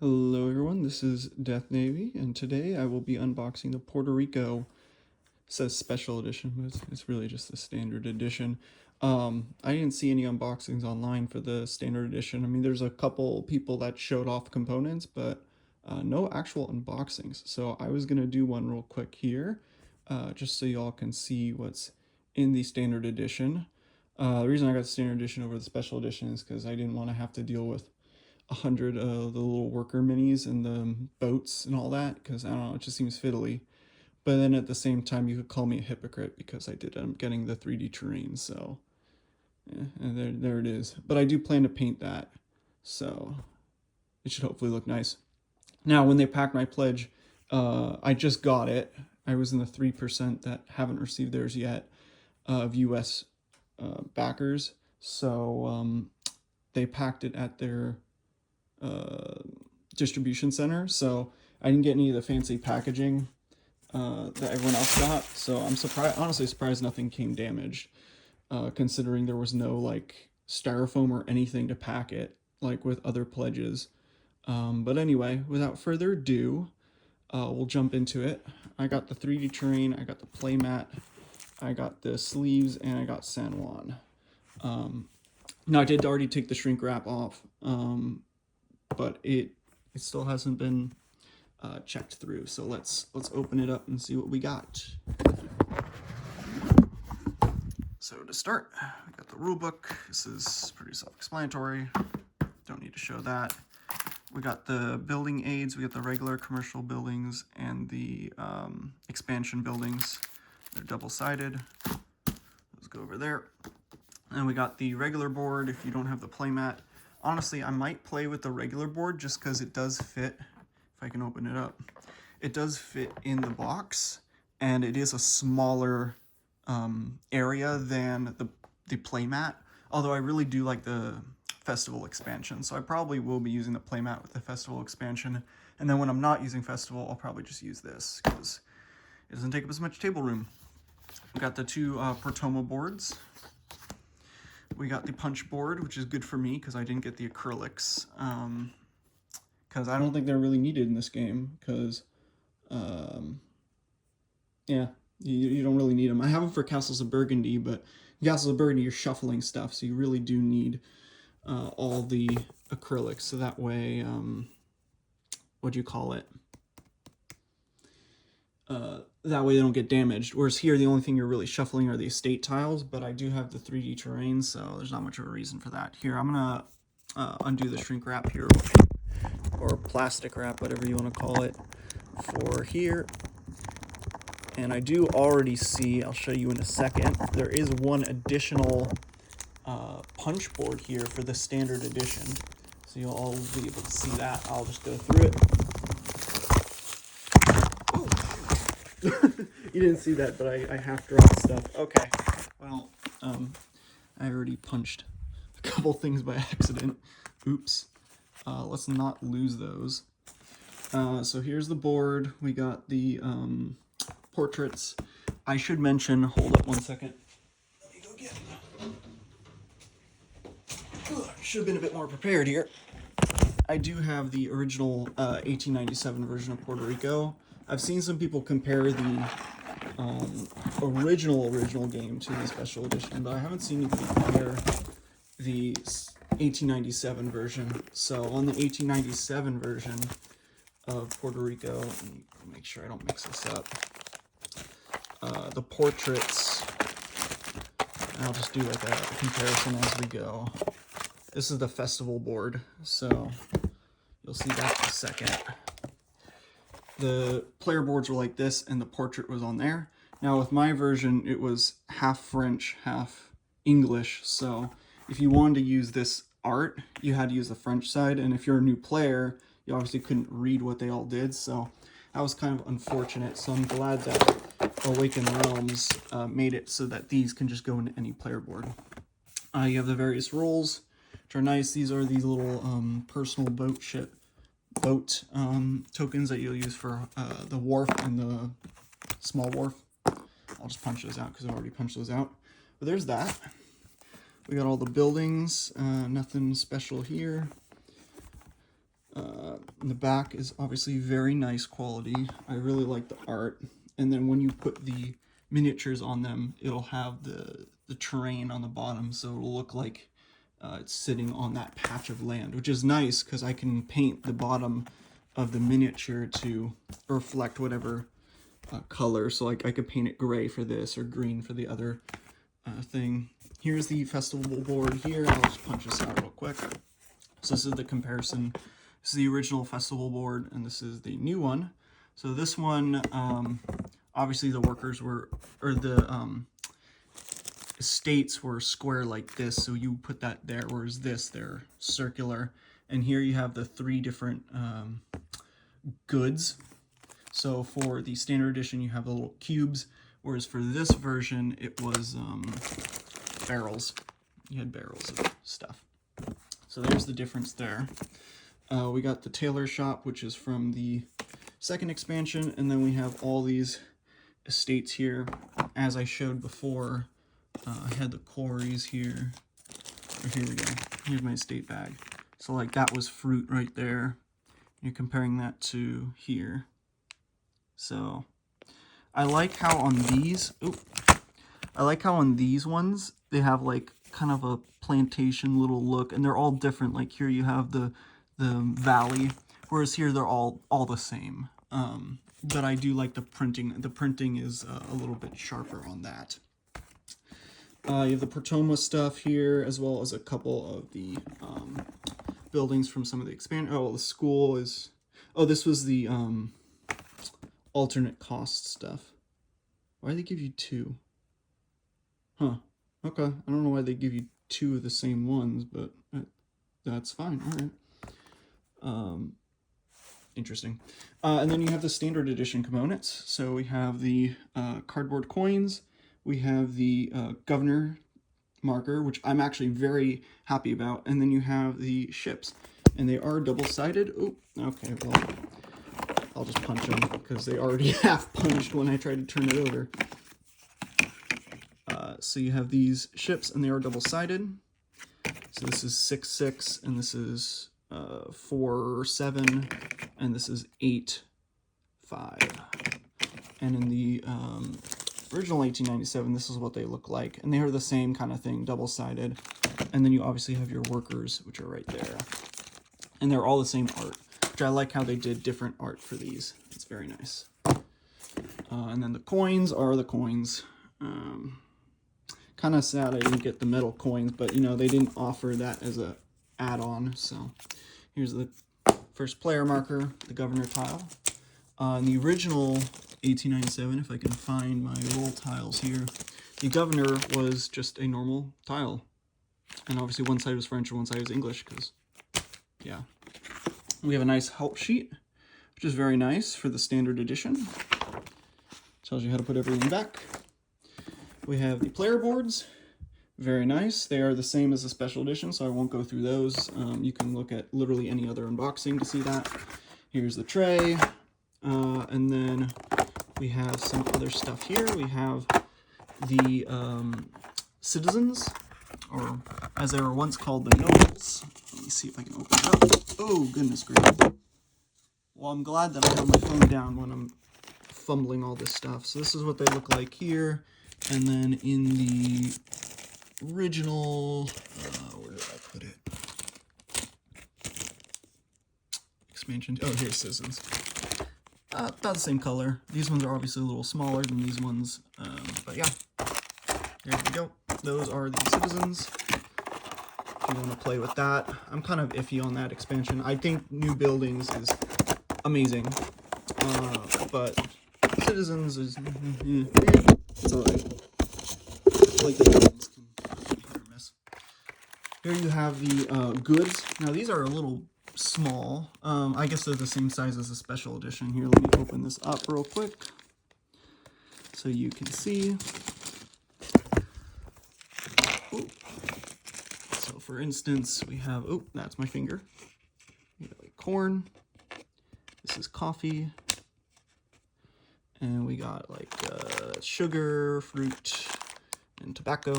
Hello everyone, this is Death Navy, and today I will be unboxing the Puerto Rico, it says special edition, but it's really just the standard edition. I didn't see any unboxings online for the standard edition. I mean, there's a couple people that showed off components, but no actual unboxings. So I was going to do one real quick here, just so y'all can see what's in the standard edition. The reason I got the standard edition over the special edition is because I didn't want to have to deal with 100 the little worker minis and the boats and all that, because I don't know, it just seems fiddly. But then at the same time, you could call me a hypocrite because I did end up getting the 3D terrain. So yeah, and there it is. But I do plan to paint that, so it should hopefully look nice. Now, when they packed my pledge, I just got it. I was in the 3% that haven't received theirs yet of US backers. So they packed it at their distribution center, so I didn't get any of the fancy packaging that everyone else got. So I'm honestly surprised nothing came damaged, considering there was no like styrofoam or anything to pack it like with other pledges. But anyway, without further ado, we'll jump into it. I got the 3D terrain, I got the playmat, I got the sleeves, and I got San Juan. Now I did already take the shrink wrap off, but it still hasn't been checked through. So let's open it up and see what we got. So to start, we got the rule book. This is pretty self-explanatory. Don't need to show that. We got the building aids. We got the regular commercial buildings and the expansion buildings. They're double-sided. Let's go over there. And we got the regular board if you don't have the playmat. Honestly, I might play with the regular board just because it does fit. If I can open it up, it does fit in the box, and it is a smaller area than the playmat. Although I really do like the festival expansion, so I probably will be using the playmat with the festival expansion. And then when I'm not using festival, I'll probably just use this because it doesn't take up as much table room. We got the two Protoma boards. We got the punch board, which is good for me because I didn't get the acrylics. Because I don't think they're really needed in this game. Because, yeah, you don't really need them. I have them for Castles of Burgundy, but Castles of Burgundy, you're shuffling stuff, so you really do need all the acrylics. So that way, what do you call it? That way they don't get damaged. Whereas here, the only thing you're really shuffling are the estate tiles, but I do have the 3D terrain, so there's not much of a reason for that. Here, I'm gonna undo the shrink wrap here, or plastic wrap, whatever you want to call it, for here. And I do already see, I'll show you in a second, there is one additional punch board here for the standard edition. So you'll all be able to see that. I'll just go through it. You didn't see that, but I half dropped stuff. Okay, well, I already punched a couple things by accident. Oops. Let's not lose those. So here's the board. We got the portraits. I should mention, hold up one second. Let me go get them. Should have been a bit more prepared here. I do have the original 1897 version of Puerto Rico. I've seen some people compare the original game to the special edition, but I haven't seen anybody compare the 1897 version. So on the 1897 version of Puerto Rico, let me make sure I don't mix this up. The portraits, I'll just do like a comparison as we go. This is the festival board, so you'll see that in a second. The player boards were like this, and the portrait was on there. Now with my version, it was half French, half English, so if you wanted to use this art, you had to use the French side, and if you're a new player, you obviously couldn't read what they all did, so that was kind of unfortunate. So I'm glad that Awakened Realms made it so that these can just go into any player board. You have the various roles, which are nice. These are these little personal boat tokens that you'll use for the wharf and the small wharf. I'll just punch those out because I've already punched those out. But there's that. We got all the buildings, nothing special here. The back is obviously very nice quality. I really like the art. And then when you put the miniatures on them, it'll have the terrain on the bottom, so it'll look like it's sitting on that patch of land, which is nice because I can paint the bottom of the miniature to reflect whatever color. So like I could paint it gray for this or green for the other thing. Here's the festival board here. I'll just punch this out real quick. So this is the comparison. This is the original festival board, and this is the new one. So this one, obviously the workers were, or the estates were square like this, so you put that there, whereas this, they're circular. And here you have the 3 different goods. So for the standard edition, you have the little cubes, whereas for this version, it was barrels. You had barrels of stuff. So there's the difference there. We got the tailor shop, which is from the 2nd expansion, and then we have all these estates here. As I showed before, I had the quarries here. Here we go. Here's my estate bag. So like that was fruit right there. You're comparing that to here. So I like how on these, ones, they have like kind of a plantation little look, and they're all different. Like here you have the valley, whereas here they're all the same. But I do like the printing. The printing is a little bit sharper on that. You have the Portoma stuff here, as well as a couple of the buildings from some of the expansion. Oh, the school is... Oh, this was the alternate cost stuff. Why do they give you 2? Huh. Okay. I don't know why they give you 2 of the same ones, but that's fine. All right. Interesting. And then you have the standard edition components. So we have the cardboard coins. We have the governor marker, which I'm actually very happy about. And then you have the ships. And they are double-sided. Oh, okay, well, I'll just punch them because they already half punched when I tried to turn it over. So you have these ships, and they are double-sided. So this is 6-6, and this is 4-7, and this is 8-5. And in the original 1897, this is what they look like. And they are the same kind of thing, double-sided. And then you obviously have your workers, which are right there. And they're all the same art, which I like how they did different art for these. It's very nice. And then the coins are the coins. Kind of sad I didn't get the metal coins, but, you know, they didn't offer that as a add-on. So here's the first player marker, the governor tile. In the original 1897, if I can find my roll tiles here, the governor was just a normal tile. And obviously one side was French and one side was English, because, yeah. We have a nice help sheet, which is very nice for the standard edition. Tells you how to put everything back. We have the player boards, very nice. They are the same as the special edition, so I won't go through those. You can look at literally any other unboxing to see that. Here's the tray, and then we have some other stuff here. We have the citizens, or as they were once called, the nobles. Let me see if I can open it up. Oh, goodness gracious. Well, I'm glad that I have my phone down when I'm fumbling all this stuff. So this is what they look like here. And then in the original, where did I put it? Expansion, oh, here's Citizens. About the same color. These ones are obviously a little smaller than these ones, but yeah, there we go. Those are the Citizens. If you want to play with that. I'm kind of iffy on that expansion. I think New Buildings is amazing, but Citizens is, it's alright. Like the buildings can hit or miss. Here you have the goods. Now these are a little small. I guess they're the same size as the special edition. Here, let me open this up real quick so you can see. Ooh. So for instance, we have, oh, that's my finger. We got like corn. This is coffee. And we got like sugar, fruit, and tobacco.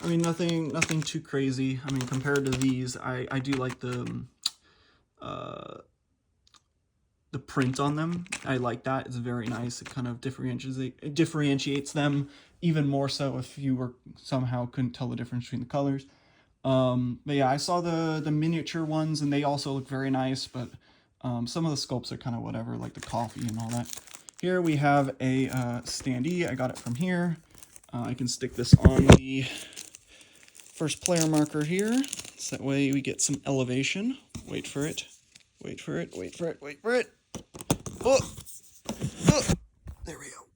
I mean, nothing too crazy. I mean, compared to these, I do like the the print on them. I like that. It's very nice. It kind of differentiates them even more so if you were somehow couldn't tell the difference between the colors. But yeah, I saw the miniature ones and they also look very nice, but some of the sculpts are kind of whatever, like the coffee and all that. Here we have a standee. I got it from here. I can stick this on the first player marker here, so that way we get some elevation. Wait for it. Wait for it. Wait for it. Wait for it. Oh, oh, there we go.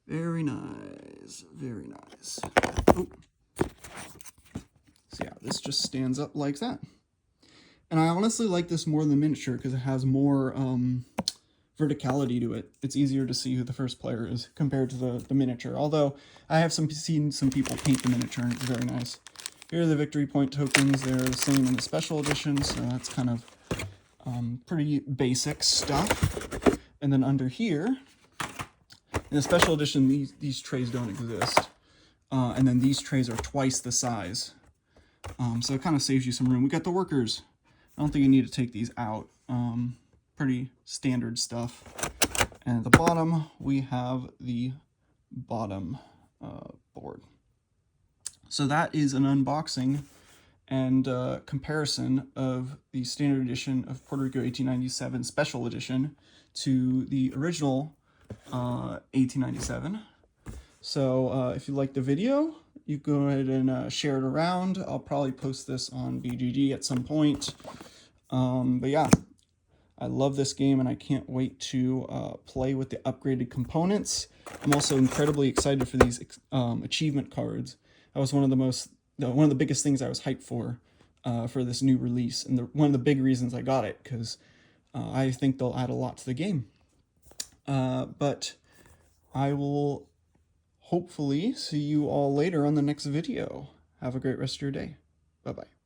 Very nice. Very nice. Oh. So yeah, this just stands up like that. And I honestly like this more than the miniature because it has more verticality to it. It's easier to see who the first player is compared to the miniature. Although I have seen some people paint the miniature and it's very nice. Here are the victory point tokens. They're the same in the special edition, so that's kind of pretty basic stuff. And then under here, in the special edition, these trays don't exist. And then these trays are twice the size. So it kind of saves you some room. We got the workers. I don't think you need to take these out. Pretty standard stuff. And at the bottom, we have the bottom board. So that is an unboxing and comparison of the standard edition of Puerto Rico 1897 special edition to the original 1897. So if you like the video, you go ahead and share it around. I'll probably post this on BGG at some point. But yeah, I love this game and I can't wait to play with the upgraded components. I'm also incredibly excited for these achievement cards. That was one of the biggest things I was hyped for this new release, and one of the big reasons I got it, because I think they'll add a lot to the game. But I will hopefully see you all later on the next video. Have a great rest of your day. Bye-bye.